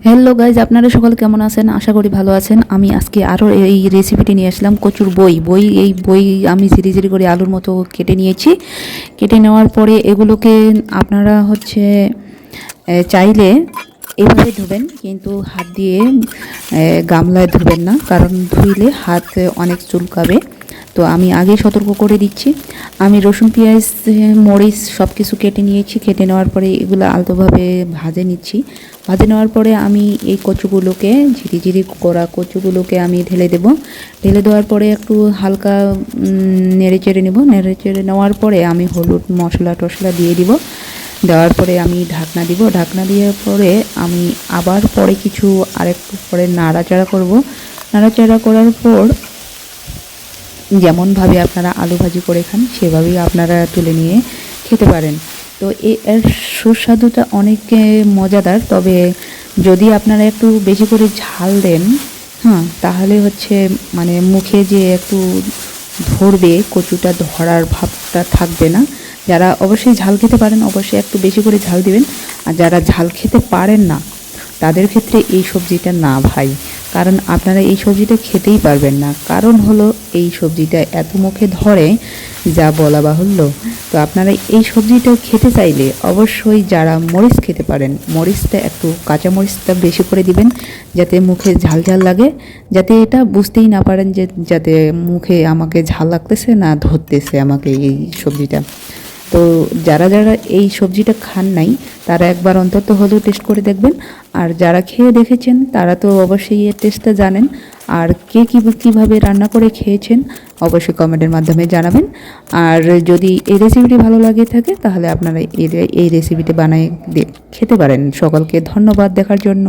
Hello guys, আপনারা সকলে কেমন আছেন? আশা করি ভালো আছেন। আমি আজকে আরও এই রেসিপিটি নিয়ে আসলাম কচুর এই বই আমি ঝিরি ঝিরি করে আলুর মতো কেটে নিয়েছি। কেটে নেওয়ার পরে এগুলোকে আপনারা চাইলে এভাবে ধুবেন, কিন্তু হাত দিয়ে গামলায় ধুবেন না, কারণ ধুইলে হাত অনেক চুলকাবে। তো আমি আগেই সতর্ক করে দিচ্ছি। আমি রসুন, পেঁয়াজ, মরিচ সব কিছু কেটে নিয়েছি। কেটে নেওয়ার পরে এগুলো আলতোভাবে ভেজে নিচ্ছি। ভেজে নেওয়ার পরে আমি এই কচুগুলোকে ঝিরি ঝিরি করা কচুগুলোকে আমি ঢেলে দেব। ঢেলে দেওয়ার পরে একটু হালকা নেড়ে চেড়ে নেব। নেড়ে চেড়ে নেওয়ার পরে আমি হলুদ মশলা টশলা দিয়ে দিব। দেওয়ার পরে আমি ঢাকনা দিব। ঢাকনা দেওয়ার পরে আমি আবার পরে আরেকটু পরে নাড়াচাড়া করব। নাড়াচাড়া করার পর যেমনভাবে আপনারা আলু ভাজি করে খান সেভাবেই আপনারা তুলে নিয়ে খেতে পারেন। তো এর সুস্বাদুটা অনেক মজাদার। তবে যদি আপনারা একটু বেশি করে ঝাল দেন, তাহলে মানে মুখে যে একটু ধরবে, কচুটা ধরার ভাবটা থাকবে না। যারা অবশ্যই ঝাল খেতে পারেন অবশ্যই একটু বেশি করে ঝাল দিবেন। আর যারা ঝাল খেতে পারেন না তাদের ক্ষেত্রে এই সবজিটা না ভাই, কারণ আপনারা এই সবজিটা খেতেই পারবেন না। কারণ হলো এই সবজিটা এত মুখে ধরে যা বলা বাহুল্য। তো আপনারা এই সবজিটা খেতে চাইলে অবশ্যই যারা মরিচ খেতে পারেন, কাঁচা মরিচটা বেশি করে দিবেন, যাতে মুখে ঝাল ঝাল লাগে, যাতে এটা বুঝতেই না পারেন যে যাতে মুখে আমাকে ঝাল লাগতেছে না ধরতেছে আমাকে এই সবজিটা। তো যারা এই সবজিটা খান নাই তারা একবার অন্তত হলেও টেস্ট করে দেখবেন। আর যারা খেয়ে দেখেছেন তারা তো অবশ্যই এর টেস্টটা জানেন। আর কে কীভাবে রান্না করে খেয়েছেন অবশ্যই কমেন্টের মাধ্যমে জানাবেন। আর যদি এই রেসিপিটি ভালো লাগে থাকে তাহলে আপনারা এই রেসিপিটি বানিয়ে খেতে পারেন। সকলকে ধন্যবাদ দেখার জন্য।